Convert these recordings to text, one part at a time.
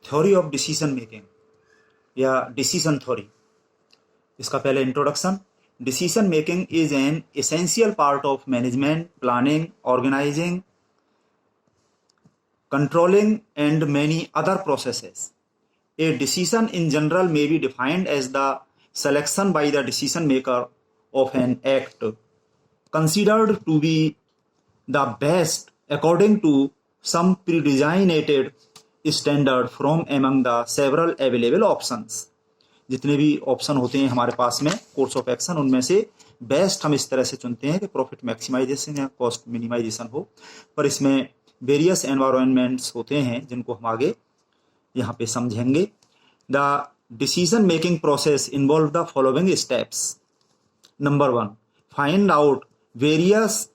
Theory of decision making या decision theory. इसका पहले introduction. Decision making is an essential part of management, planning, organising, controlling and many other processes. A decision in general may be defined as the selection by the decision maker of an act considered to be the best according to some predesignated standard from among the several available options. जितने भी option होते हैं हमारे पास में course of action, उनमें से best हम इस तरह से चुनते हैं कि प्रॉफिट मैक्सिमाइजेशन या कॉस्ट मिनिमाइजेशन हो। पर इसमें वेरियस एनवायरमेंट्स होते हैं जिनको हम आगे यहाँ पे समझेंगे। The decision making process involve the following steps. Number 1, find out various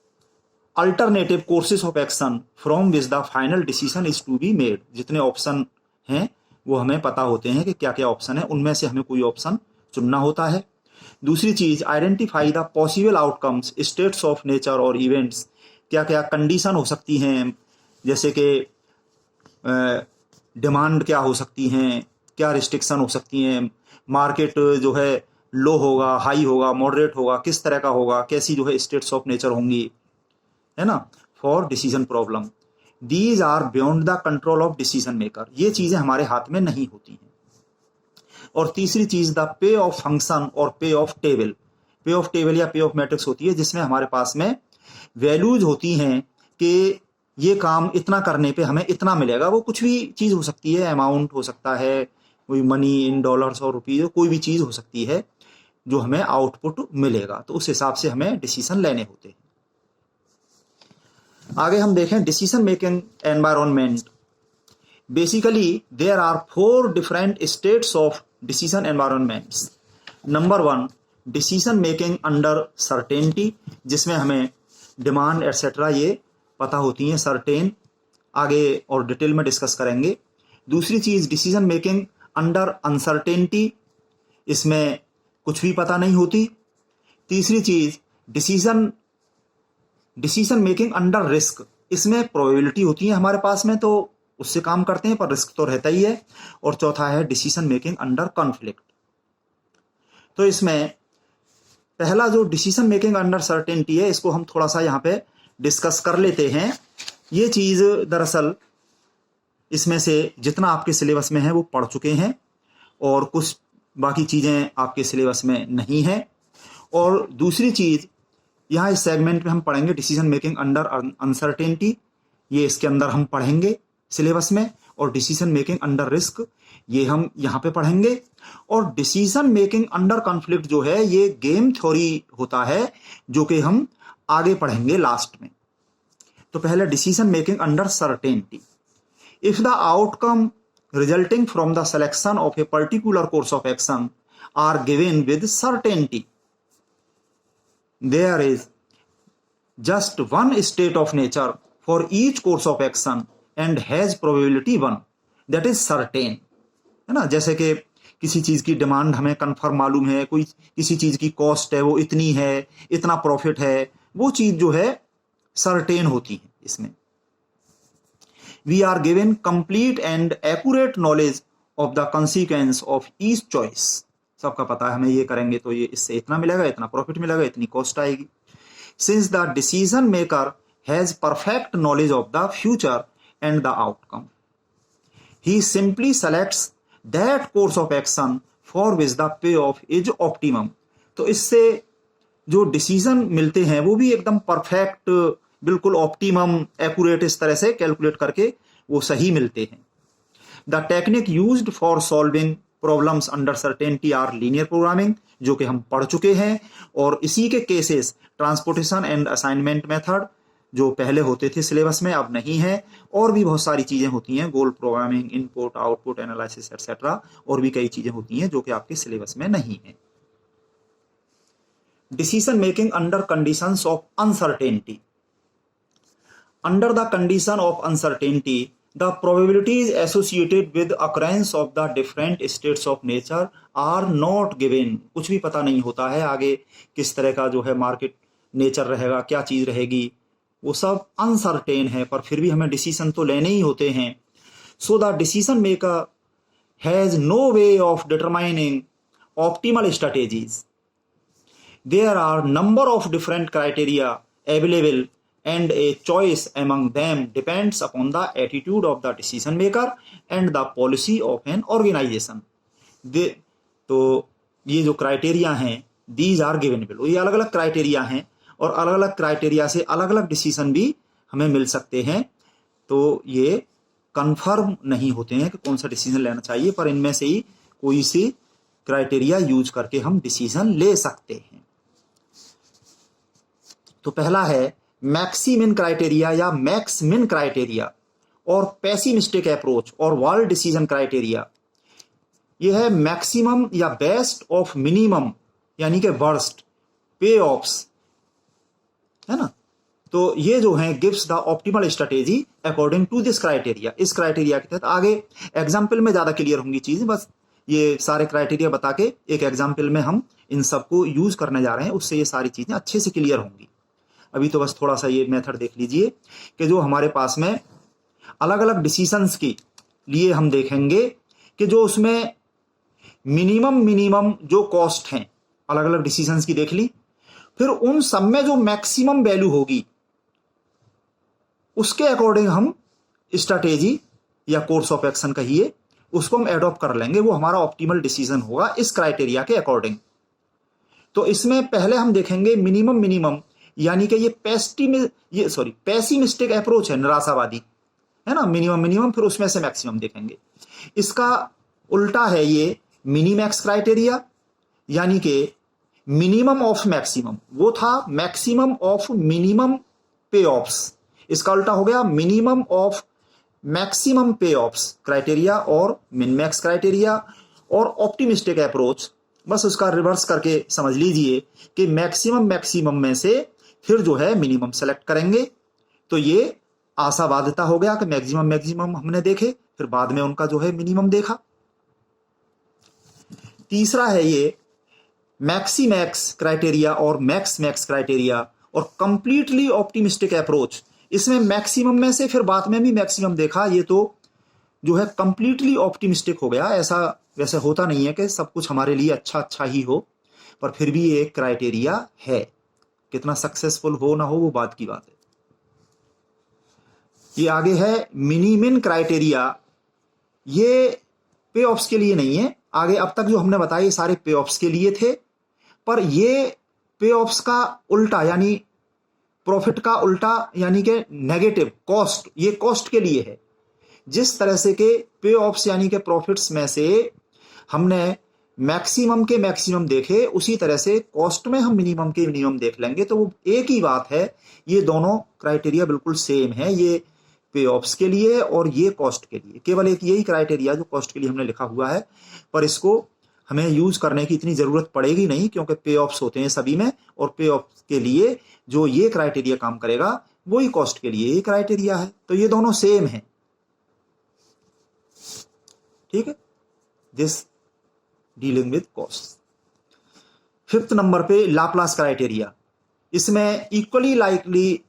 alternative courses of action from which the final decision is to be made. जितने ऑप्शन हैं वो हमें पता होते हैं कि क्या क्या ऑप्शन है, उनमें से हमें कोई ऑप्शन चुनना होता है। दूसरी चीज, identify the possible outcomes, states of nature और इवेंट्स। क्या क्या कंडीशन हो सकती हैं, जैसे कि डिमांड क्या हो सकती हैं, क्या रिस्ट्रिक्शन हो सकती हैं, मार्केट जो है लो होगा, हाई होगा, मॉडरेट होगा, किस तरह का होगा, कैसी जो है स्टेट्स ऑफ नेचर होंगी, है ना, for decision problem. These are beyond the control of decision maker. ये चीजें हमारे हाथ में नहीं होती हैं। और तीसरी चीज, द पे ऑफ फंक्शन और पे ऑफ टेबल। पे ऑफ टेबल या पे ऑफ मैट्रिक्स होती है जिसमें हमारे पास में वैल्यूज होती हैं कि ये काम इतना करने पे हमें इतना मिलेगा। वो कुछ भी चीज हो सकती है, अमाउंट हो सकता है, कोई मनी इन डॉलर्स और रुपीज, कोई भी चीज हो सकती है जो हमें आउटपुट मिलेगा। तो उस हिसाब से हमें डिसीजन लेने होते हैं। आगे हम देखें decision making environment. Basically there are 4 different states of decision environments. Number 1, decision making under certainty, जिसमें हमें डिमांड एटसेट्रा ये पता होती हैं, सर्टेन, आगे और डिटेल में डिस्कस करेंगे। दूसरी चीज, डिसीजन मेकिंग अंडर अनसर्टेनिटी, इसमें कुछ भी पता नहीं होती। तीसरी चीज, डिसीजन मेकिंग अंडर रिस्क, इसमें प्रोबेबिलिटी होती है हमारे पास में, तो उससे काम करते हैं पर रिस्क तो रहता ही है। और चौथा है डिसीजन मेकिंग अंडर कॉन्फ्लिक्ट। तो इसमें पहला जो डिसीजन मेकिंग अंडर सर्टेनिटी है, इसको हम थोड़ा सा यहाँ पे डिस्कस कर लेते हैं। ये चीज दरअसल इसमें से जितना आपके सिलेबस में है वो पढ़ चुके हैं और कुछ बाकी चीजें आपके सिलेबस में नहीं है। और दूसरी चीज, यहाँ इस सेगमेंट में हम पढ़ेंगे डिसीजन मेकिंग अंडर अनसर्टेनिटी, ये इसके अंदर हम पढ़ेंगे सिलेबस में। और डिसीजन मेकिंग अंडर रिस्क, ये हम यहाँ पे पढ़ेंगे। और डिसीजन मेकिंग अंडर कॉन्फ्लिक्ट जो है ये गेम थ्योरी होता है, जो कि हम आगे पढ़ेंगे लास्ट में। तो पहले decision making under certainty. If the outcome resulting from the selection of a particular course of action are given with certainty, there is just one state of nature for each course of action and has probability 1, that is certain, है ना। जैसे कि किसी चीज की demand हमें confirm मालूम है, कोई किसी चीज की कॉस्ट है वो इतनी है, इतना प्रॉफिट है, वो चीज जो है सर्टेन होती है इसमें। We are given complete and accurate knowledge of the consequence of each choice. सबका पता है हमें ये करेंगे तो ये इससे इतना मिलेगा, इतना प्रॉफिट मिलेगा, इतनी कॉस्ट आएगी। Since the decision maker has perfect knowledge of the future and the outcome, he simply selects that course of action for which the payoff is optimum। तो इससे जो डिसीजन मिलते हैं वो भी एकदम परफेक्ट, बिल्कुल ऑप्टिमम, एक्यूरेट, इस तरह से कैलकुलेट करके वो सही मिलते हैं। The technique used for solving problems under certainty are linear programming, जो कि हम पढ़ चुके हैं। और इसी के cases transportation and assignment method, जो पहले होते थे सिलेबस में, अब नहीं है। और भी बहुत सारी चीजें होती हैं, goal programming, input output analysis etcetera, और भी कई चीजें होती हैं जो कि आपके सिलेबस में नहीं है। Decision making under conditions of uncertainty. Under the condition of uncertainty, the probabilities associated with occurrence of the different states of nature are not given. कुछ भी पता नहीं होता है आगे किस तरह का जो है मार्केट नेचर रहेगा, क्या चीज रहेगी, वो सब अनसर्टेन है, पर फिर भी हमें डिसीजन तो लेने ही होते हैं। So the decision maker has no way of determining optimal strategies. There are number of different criteria available and a choice among them depends upon the attitude of the decision maker and the policy of an organization. तो ये जो criteria हैं these are given below, ये अलग अलग criteria हैं और अलग अलग क्राइटेरिया से अलग अलग डिसीजन भी हमें मिल सकते हैं। तो ये कंफर्म नहीं होते हैं कि कौन सा डिसीजन लेना चाहिए, पर इनमें से ही कोई सी क्राइटेरिया यूज करके हम डिसीजन ले सकते हैं। तो पहला है मैक्सिमिन क्राइटेरिया या मैक्समिन क्राइटेरिया और पेसिमिस्टिक अप्रोच और वर्ल्ड डिसीजन क्राइटेरिया। यह है मैक्सिमम या बेस्ट ऑफ मिनिमम यानी कि वर्स्ट पे ऑफ्स, है ना। तो ये जो है gives the optimal strategy according to this criteria. इस क्राइटेरिया के तहत आगे एग्जाम्पल में ज्यादा क्लियर होंगी चीजें, बस ये सारे क्राइटेरिया बता के एक एग्जाम्पल में हम इन सबको यूज करने जा रहे हैं, उससे ये सारी चीजें अच्छे से क्लियर होंगी। अभी तो बस थोड़ा सा ये मेथड देख लीजिए कि जो हमारे पास में अलग अलग डिसीजंस के लिए हम देखेंगे कि जो उसमें मिनिमम जो कॉस्ट हैं अलग अलग डिसीजंस की देख ली, फिर उन सब में जो मैक्सिमम वैल्यू होगी उसके अकॉर्डिंग हम स्ट्रैटेजी या कोर्स ऑफ एक्शन कहिए उसको हम एडॉप्ट कर लेंगे, वो हमारा ऑप्टिमल डिसीजन होगा इस क्राइटेरिया के अकॉर्डिंग। तो इसमें पहले हम देखेंगे मिनिमम यानी कि ये पेसिमिस्टिक अप्रोच है, निराशावादी, है ना। मिनिमम फिर उसमें से मैक्सिमम देखेंगे। इसका उल्टा है ये मिनीमैक्स क्राइटेरिया यानी कि मिनिमम ऑफ मैक्सिमम, वो था मैक्सिमम ऑफ मिनिमम पे ऑफ्स, इसका उल्टा हो गया मिनिमम ऑफ मैक्सिमम पे ऑफ्स क्राइटेरिया और मिनमैक्स क्राइटेरिया। और ऑप्टिमिस्टिक अप्रोच बस उसका रिवर्स करके समझ लीजिए कि मैक्सिमम में से फिर जो है मिनिमम सेलेक्ट करेंगे। तो ये आशावादिता हो गया कि मैक्सिमम हमने देखे, फिर बाद में उनका जो है मिनिमम देखा। तीसरा है ये मैक्सीमैक्स क्राइटेरिया और मैक्स क्राइटेरिया और कंप्लीटली ऑप्टिमिस्टिक अप्रोच। इसमें मैक्सिमम में से फिर बाद में भी मैक्सिमम देखा, ये तो जो है कंप्लीटली ऑप्टिमिस्टिक हो गया। ऐसा वैसे होता नहीं है कि सब कुछ हमारे लिए अच्छा ही हो, पर फिर भी ये एक क्राइटेरिया है। कितना सक्सेसफुल हो ना हो वो बात की बात है। ये आगे है मिनिमिन क्राइटेरिया, ये पे ऑफ्स के लिए नहीं है। आगे अब तक जो हमने बताया ये सारे पे ऑफ्स के लिए थे, पर ये पे ऑफ्स का उल्टा यानी प्रॉफिट का उल्टा यानी कि नेगेटिव कॉस्ट, ये कॉस्ट के लिए है। जिस तरह से के पे ऑफ्स यानी कि प्रॉफिट्स में से हमने मैक्सिमम के मैक्सिमम देखे, उसी तरह से कॉस्ट में हम मिनिमम के मिनिमम देख लेंगे, तो वो एक ही बात है। ये दोनों क्राइटेरिया बिल्कुल सेम है, ये पे ऑफ्स के लिए और ये कॉस्ट के लिए। केवल एक यही क्राइटेरिया जो कॉस्ट के लिए हमने लिखा हुआ है, पर इसको हमें यूज करने की इतनी जरूरत पड़ेगी नहीं क्योंकि पे ऑफ्स होते हैं सभी में, और पे ऑफ के लिए जो ये क्राइटेरिया काम करेगा वही कॉस्ट के लिए ये क्राइटेरिया है। तो ये दोनों सेम है, ठीक है। This dealing with cost. Fifth number पे लाप्लास क्राइटेरिया। इसमें इक्वली लाइकली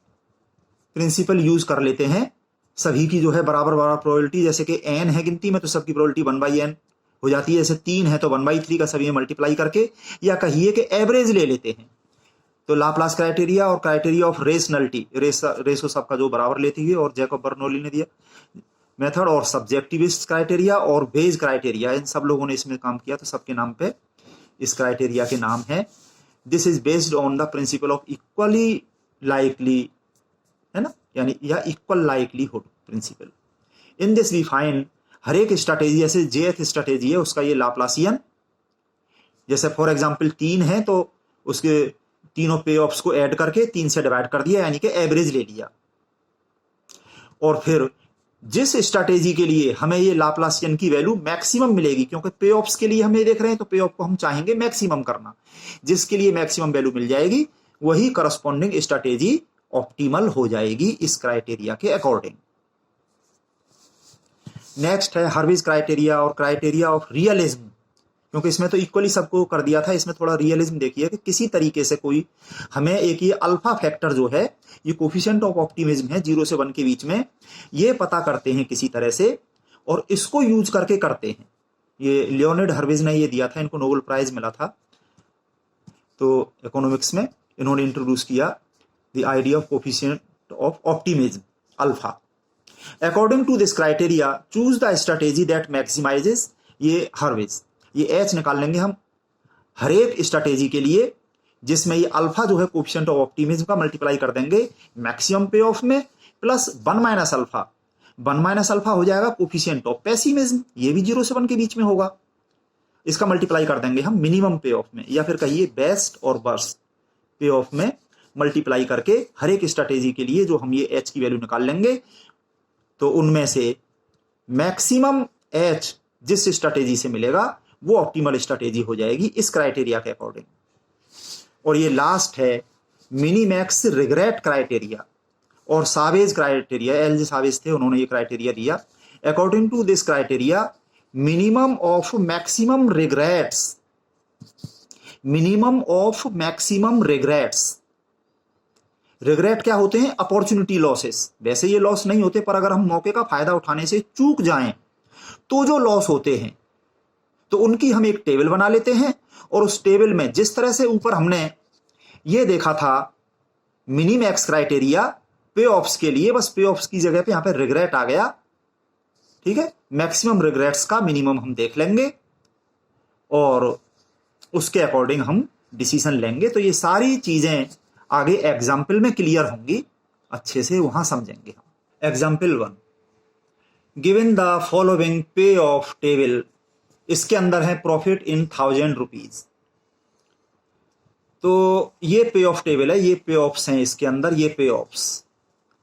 प्रिंसिपल यूज कर लेते हैं, सभी की जो है बराबर प्रोबेबिलिटी। जैसे कि एन है गिनती में तो सबकी प्रोबेबिलिटी 1/n हो जाती है। जैसे 3 है तो 1/3 का सभी में मल्टीप्लाई करके, या कहिए कि एवरेज ले लेते हैं। तो लाप्लास क्राइटेरिया और क्राइटेरिया ऑफ रेशनलिटी, रेशो सबका जो बराबर लेती है, और जैकब बर्नौली ने दिया मेथड, और सब्जेक्टिविस्ट क्राइटेरिया और बेज क्राइटेरिया, इन सब लोगों ने इसमें काम किया। तो सबके नाम पे इस क्राइटेरिया के नाम है। This is based on the principle of equally likely, है ना, यानी या equal likelihood principle. In this we find हर एक स्ट्रैटेजी, जैसे जेथ स्ट्रैटेजी है उसका ये लाप्लासियन। जैसे फॉर एग्जांपल 3 है तो उसके तीनों पे ऑफ्स को ऐड करके 3 से डिवाइड कर दिया, यानी कि एवरेज ले लिया। और फिर जिस स्ट्रैटेजी के लिए हमें ये लाप्लासियन की वैल्यू मैक्सिमम मिलेगी, क्योंकि पे ऑफ्स के लिए हम ये देख रहे हैं तो पे ऑफ को हम चाहेंगे मैक्सिमम करना, जिसके लिए मैक्सिमम वैल्यू मिल जाएगी वही करस्पॉन्डिंग स्ट्रैटेजी ऑप्टिमल हो जाएगी इस क्राइटेरिया के अकॉर्डिंग। नेक्स्ट है हर्विज क्राइटेरिया और क्राइटेरिया ऑफ रियलिज्म, क्योंकि इसमें तो इक्वली सबको कर दिया था, इसमें थोड़ा रियलिज्म देखिए कि किसी तरीके से कोई हमें एक ये अल्फा फैक्टर जो है, ये कोफिशिएंट ऑफ ऑप्टिमिज्म है 0 से 1 के बीच में, ये पता करते हैं किसी तरह से और इसको यूज करके करते हैं। ये लियोनिड हर्विज ने ये दिया था, इनको नोबेल प्राइज मिला था। तो इकोनॉमिक्स में इन्होंने इंट्रोड्यूस किया the idea of coefficient of optimism alpha. According to this criteria choose the strategy that maximizes, ये हर्विज, ये एच निकाल लेंगे हम हर एक स्ट्रेटेजी के लिए जिसमें ये अल्फा जो है कोफिशिएंट ऑफ ऑप्टिमिज्म का मल्टीप्लाई कर देंगे मैक्सिमम पे ऑफ में plus 1 minus alpha. 1 minus alpha हो जाएगा कोफिशिएंट ऑफ पेसिमिज्म, ये भी 0 से 1 के बीच में होगा। इसका मल्टीप्लाई कर देंगे हम मिनिमम पे ऑफ में, या फिर कहिए बेस्ट और वर्स्ट पे ऑफ में मल्टीप्लाई करके हर एक स्ट्रेटेजी के लिए जो हम ये एच की वैल्यू निकाल लेंगे, तो उनमें से मैक्सिमम एच जिस स्ट्रेटेजी से मिलेगा वो ऑप्टिमल स्ट्रेटेजी हो जाएगी इस क्राइटेरिया के अकॉर्डिंग। और ये लास्ट है मिनीमैक्स रिग्रेट क्राइटेरिया और सावेज क्राइटेरिया। एल.जे. सावेज थे, उन्होंने ये क्राइटेरिया दिया। According to this criteria minimum of maximum regrets, minimum of maximum regrets. Regret क्या होते हैं? Opportunity losses. वैसे ये लॉस नहीं होते, पर अगर हम मौके का फायदा उठाने से चूक जाएं तो जो लॉस होते हैं, तो उनकी हम एक टेबल बना लेते हैं। और उस टेबल में जिस तरह से ऊपर हमने ये देखा था मिनीमैक्स क्राइटेरिया पे ऑफ्स के लिए, बस पे ऑफ्स की जगह पे यहां पे रिग्रेट आ गया। ठीक है, मैक्सिमम रिग्रेट्स का मिनिमम हम देख लेंगे और उसके अकॉर्डिंग हम डिसीजन लेंगे। तो ये सारी चीजें आगे एग्जाम्पल में क्लियर होंगी, अच्छे से वहां समझेंगे हम। एग्जाम्पल 1, गिवन द फॉलोइंग पे ऑफ टेबल, इसके अंदर है प्रॉफिट इन 1000 रुपीज। तो ये पे ऑफ टेबल है, ये पे ऑफ्स हैं इसके अंदर, ये पे ऑफ्स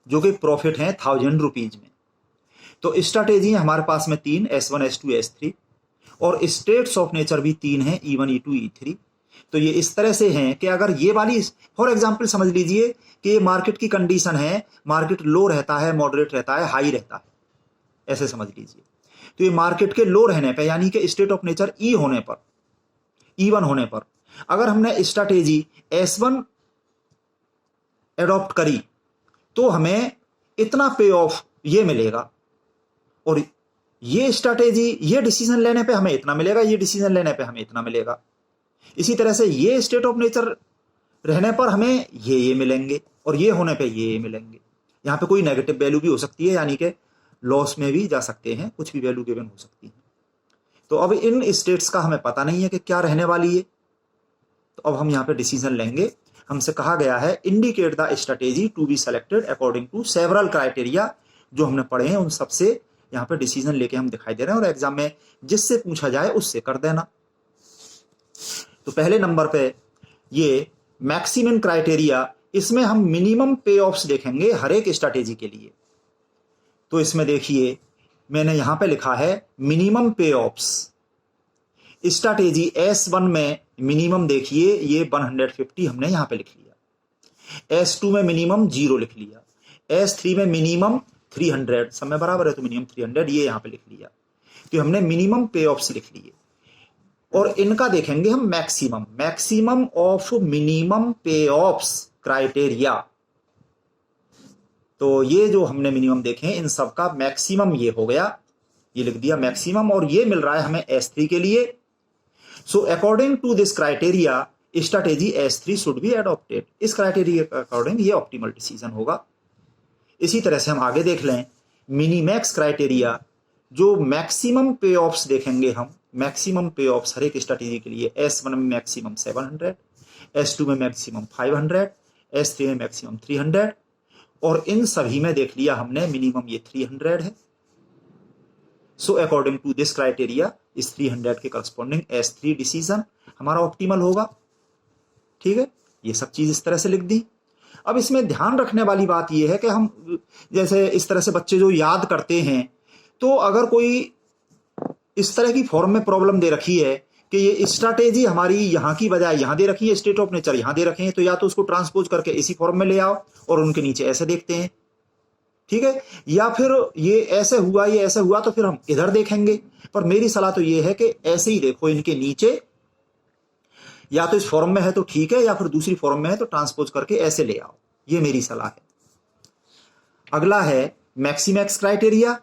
जो कि प्रॉफिट हैं 1000 रुपीज में। तो स्ट्रैटेजी हमारे पास में 3, S1, S2, S3, और स्टेट्स ऑफ नेचर भी 3 हैं, E1, E2, E3। तो ये इस तरह से हैं कि अगर ये वाली, फॉर एग्जांपल समझ लीजिए कि ये मार्केट की कंडीशन है, मार्केट लो रहता है, मॉडरेट रहता है, हाई रहता है, ऐसे समझ लीजिए। तो ये मार्केट के लो रहने पर, यानी कि स्टेट ऑफ नेचर E होने पर, E1 होने पर, अगर हमने स्ट्रैटेजी S1 एडॉप्ट करी तो हमें इतना पे ऑफ ये मिलेगा, और ये स्ट्रैटेजी, ये डिसीजन लेने पे हमें इतना मिलेगा, ये डिसीजन लेने पे हमें इतना मिलेगा। इसी तरह से ये स्टेट ऑफ नेचर रहने पर हमें ये मिलेंगे, और ये होने पे ये मिलेंगे। यहां पे कोई नेगेटिव वैल्यू भी हो सकती है, यानी कि लॉस में भी जा सकते हैं, कुछ भी वैल्यू गिवन हो सकती है। तो अब इन स्टेट्स का हमें पता नहीं है कि क्या रहने वाली है, तो अब हम यहां पे डिसीजन लेंगे। हमसे कहा गया है indicate the strategy to be selected according to several criteria, जो हमने पढ़े हैं उन सबसे यहां पे डिसीजन लेके हम दिखाई दे रहे हैं, और एग्जाम में जिससे पूछा जाए उससे कर देना। तो पहले नंबर पे ये मैक्सिमम क्राइटेरिया, इसमें हम मिनिमम पे ऑफ्स देखेंगे हर एक स्ट्रेटेजी के लिए। तो इसमें देखिए मैंने यहां पे लिखा है मिनिमम पे ऑफ्स। स्ट्रेटेजी S1 में मिनिमम देखिए ये 150 हमने यहां पे लिख लिया, S2 में मिनिमम 0 लिख लिया, S3 में मिनिमम 300, सब में बराबर है तो मिनिमम 300 ये यहां पे लिख लिया। तो हमने मिनिमम पे ऑफ्स लिख लिए, और इनका देखेंगे हम मैक्सिमम, मैक्सिमम ऑफ मिनिमम पे ऑफ्स क्राइटेरिया। तो ये जो हमने मिनिमम देखे इन सब का मैक्सिमम ये हो गया, ये लिख दिया मैक्सिमम, और ये मिल रहा है हमें S3 के लिए। So according to this criteria strategy S3 should be adopted. इस क्राइटेरिया के अकॉर्डिंग ये ऑप्टिमल डिसीजन होगा। इसी तरह से हम आगे देख लें मिनीमैक्स क्राइटेरिया, जो मैक्सिमम पे ऑफ्स देखेंगे हम, मैक्सिमम पे ऑफ्स हर एक स्ट्रेटेजी के लिए। S1 में मैक्सिमम 700, S2 में मैक्सिमम 500, S3 में मैक्सिमम 300, और इन सभी में देख लिया हमने मिनिमम ये 300 है। So according to this criteria इस 300 के करस्पॉन्डिंग S3 डिसीजन हमारा ऑप्टिमल होगा। ठीक है, ये सब चीज इस तरह से लिख दी। अब इसमें ध्यान रखने वाली बात यह है कि हम जैसे इस तरह से बच्चे जो याद करते हैं, तो अगर कोई इस तरह की फॉर्म में प्रॉब्लम दे रखी है कि ये स्ट्रैटेजी हमारी यहाँ की बजाय यहाँ दे रखी है, स्टेट ऑफ नेचर यहाँ दे रखे हैं, तो या तो उसको ट्रांसपोज करके इसी फॉर्म में ले आओ और उनके नीचे ऐसे देखते हैं। ठीक है, या फिर ये ऐसे हुआ, ये ऐसे हुआ, तो फिर हम इधर देखेंगे। पर मेरी सलाह तो ये है कि ऐसे ही देखो इनके नीचे, या तो इस फॉर्म में है तो ठीक है, या फिर दूसरी फॉर्म में है तो ट्रांसपोज करके ऐसे ले आओ, ये मेरी सलाह है। अगला है मैक्सिमैक्स क्राइटेरिया,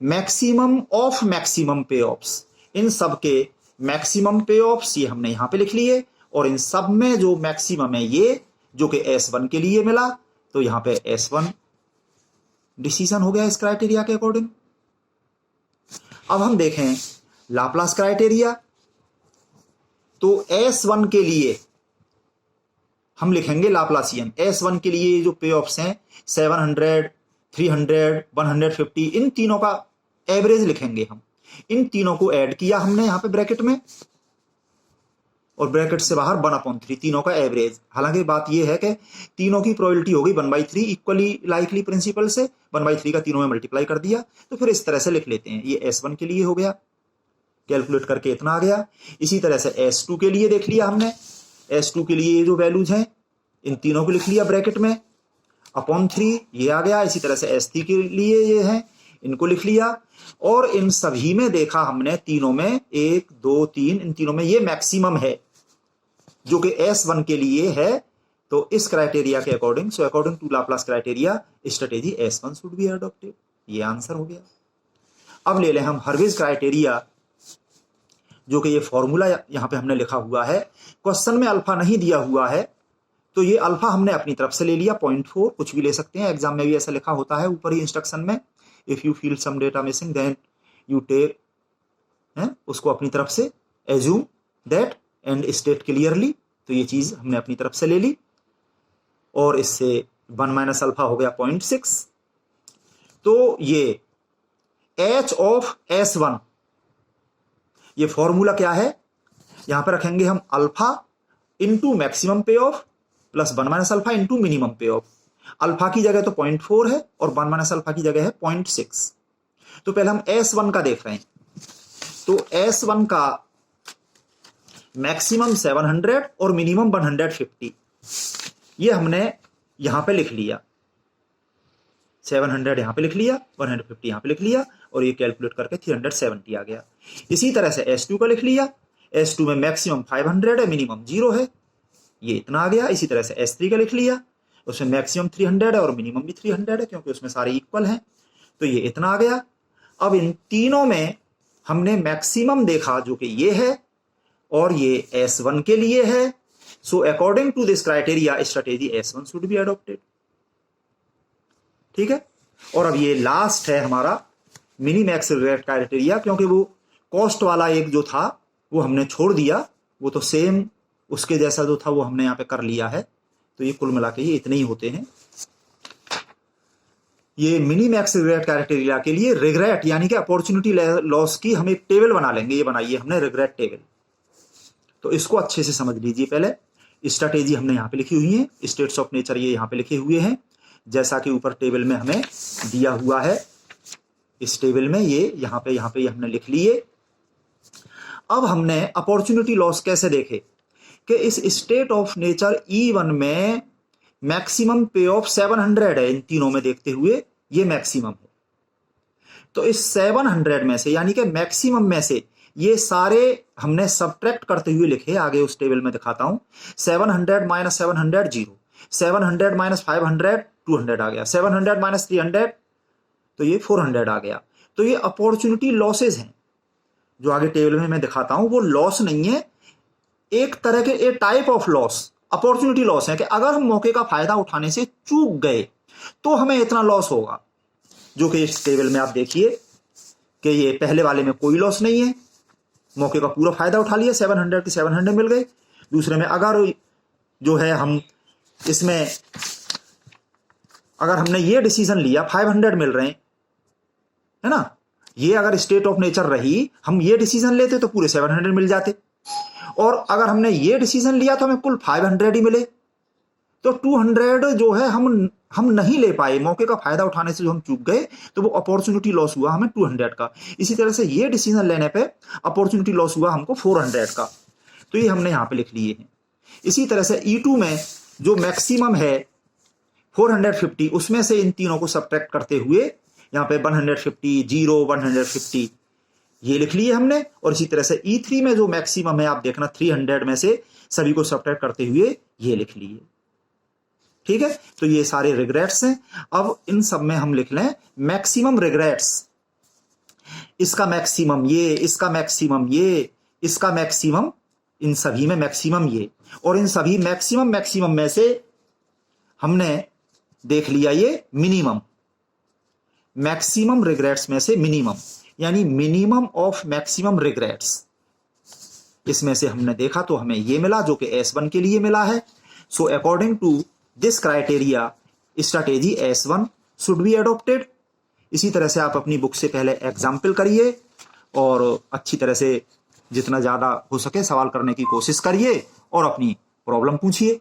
मैक्सिमम ऑफ मैक्सिमम पे ऑफ्स। इन सब के मैक्सिमम पे ऑफ्स ये हमने यहां पे लिख लिए, और इन सब में जो मैक्सिमम है ये जो कि S1 के लिए मिला, तो यहां पे S1 डिसीजन हो गया इस क्राइटेरिया के अकॉर्डिंग। अब हम देखें लाप्लास क्राइटेरिया, तो S1 के लिए हम लिखेंगे लाप्लासियन। S1 के लिए जो पे ऑफ्स हैं 700, 300, 150, इन तीनों का एवरेज लिखेंगे हम। इन तीनों को ऐड किया हमने यहां पे ब्रैकेट में, और ब्रैकेट से बाहर 1/3 तीनों का एवरेज। हालांकि बात यह है कि तीनों की प्रोबेबिलिटी होगी 1/3 इक्वली लाइकली प्रिंसिपल से 1/3 का तीनों में मल्टीप्लाई कर दिया, तो फिर इस तरह से लिख लेते हैं। ये S1 के लिए हो गया, कैलकुलेट करके इतना आ गया। इसी तरह से S2 के लिए देख लिया हमने, S2 के लिए ये जो वैल्यूज हैं इन तीनों को लिख लिया ब्रैकेट में, अपॉन 3 ये आ गया। इसी तरह से S3 के लिए ये है, इनको लिख लिया, और इन सभी में देखा हमने तीनों में 1, 2, 3, इन तीनों में ये मैक्सिमम है जो कि S1 के लिए है। तो इस क्राइटेरिया के according, so according to Laplace criteria strategy S1 should be adopted. ये आंसर हो गया। अब ले लें हम हर्विज क्राइटेरिया, जो कि ये फॉर्मूला यहां पे हमने लिखा हुआ है। क्वेश्चन में अल्फा नहीं दिया हुआ है, तो ये अल्फा हमने अपनी तरफ से ले लिया 0.4, कुछ भी ले सकते हैं, एग्जाम में भी ऐसा लिखा होता है ऊपर ही इंस्ट्रक्शन में। If you feel some data missing then you take, उसको अपनी तरफ से assume that and state clearly. तो ये चीज हमने अपनी तरफ से ले ली, और इससे 1 माइनस अल्फा हो गया 0.6। तो ये H ऑफ S1, ये फॉर्मूला क्या है, यहां पर रखेंगे हम अल्फा इंटू मैक्सिमम पे of plus 1 minus alpha into minimum पे ऑफ। अल्फा की जगह तो 0.4 है और 1 माइनस अल्फा की जगह है 0.6। तो पहले हम S1 का देख रहे हैं, तो S1 का मैक्सिमम 700 और मिनिमम 150, ये हमने यहां पे लिख लिया। 700 यहां पे लिख लिया, 150 यहां पे लिख लिया, और ये कैलकुलेट करके 370 आ गया। इसी तरह से S2 का लिख लिया, S2 में मैक्सिमम 500 है, मिनिमम 0 है, ये इतना आ गया। इसी तरह से S3 का लिख लिया, उसमें मैक्सिमम 300 है और मिनिमम भी 300 है, क्योंकि उसमें सारे इक्वल हैं, तो ये इतना आ गया। अब इन तीनों में हमने मैक्सिमम देखा जो कि ये है, और ये S1 के लिए है। So according to this criteria strategy S1 should be adopted. ठीक है, और अब ये लास्ट है हमारा मिनी मैक्स रिग्रेट क्राइटेरिया, क्योंकि वो कॉस्ट वाला एक जो था वो हमने छोड़ दिया, वो तो सेम उसके जैसा जो था वो हमने यहां पे कर लिया है। तो ये कुल मिला के ये इतने ही होते हैं। ये मिनी मैक्स रिग्रेट क्राइटेरिया के लिए रिग्रेट यानी कि अपॉर्चुनिटी लॉस की हम एक टेबल बना लेंगे। ये बनाइए हमने रिग्रेट टेबल, तो इसको अच्छे से समझ लीजिए। पहले स्ट्रेटेजी हमने यहाँ पे लिखी हुई है, स्टेट्स ऑफ नेचर ये यहाँ पे लिखे हुए हैं, जैसा कि ऊपर टेबल में हमें दिया हुआ है। इस टेबल में ये यहाँ पे हमने लिख लिए। अब हमने अपॉर्चुनिटी लॉस कैसे देखे कि इस स्टेट ऑफ नेचर E1 में मैक्सिमम पे ऑफ 700 है, इन तीनों में देखते हुए ये मैक्सिमम है। तो इस 700 में से यानी कि मैक्सिमम में से ये सारे हमने सब्ट्रैक्ट करते हुए लिखे, आगे उस टेबल में दिखाता हूं। 700 माइनस 700 0, 700 माइनस 500 200 आ गया, 700 माइनस 300 तो ये 400 आ गया। तो ये अपॉर्चुनिटी लॉसेज हैं, जो आगे टेबल में मैं दिखाता हूं। वो लॉस नहीं है, एक तरह के a type of loss opportunity loss है कि अगर हम मौके का फायदा उठाने से चूक गए तो हमें इतना लॉस होगा। जो कि इस टेबल में आप देखिए कि ये पहले वाले में कोई लॉस नहीं है, मौके का पूरा फायदा उठा लिया, 700 की 700 मिल गए। दूसरे में अगर जो है हम इसमें अगर हमने ये डिसीजन लिया 500 मिल रहे हैं, है ना, ये अगर स्टेट ऑफ नेचर रही, हम ये डिसीजन लेते तो पूरे 700 मिल जाते, और अगर हमने ये डिसीजन लिया तो हमें कुल 500 ही मिले। तो 200 जो है हम नहीं ले पाए, मौके का फायदा उठाने से जो हम चूक गए, तो वो अपॉर्चुनिटी लॉस हुआ हमें 200 का। इसी तरह से ये डिसीजन लेने पे अपॉर्चुनिटी लॉस हुआ हमको 400 का। तो ये हमने यहां पे लिख लिए हैं। इसी तरह से E2 में जो मैक्सिमम है 450, उसमें से इन तीनों को सब्ट्रैक्ट करते हुए यहाँ पे 150 0 150 ये लिख लिए हमने। और इसी तरह से E3 में जो मैक्सिमम है आप देखना 300 में से सभी को सब्ट्रैक्ट करते हुए ये लिख लिए। ठीक है, तो ये सारे रिग्रेट्स हैं। अब इन सब में हम लिख लें मैक्सिमम रिग्रेट्स। इसका मैक्सिमम ये, इसका मैक्सिमम ये, इसका मैक्सिमम, इन सभी में मैक्सिमम ये, और इन सभी मैक्सिमम मैक्सिमम में से हमने देख लिया ये मिनिमम, मैक्सिमम रिग्रेट्स में से मिनिमम, यानी मिनिमम ऑफ मैक्सिमम रिग्रेट्स, इसमें से हमने देखा तो हमें ये मिला जो कि S1 के लिए मिला है। So according to this criteria strategy S1 should be adopted. इसी तरह से आप अपनी बुक से पहले एग्जाम्पल करिए और अच्छी तरह से जितना ज्यादा हो सके सवाल करने की कोशिश करिए और अपनी प्रॉब्लम पूछिए।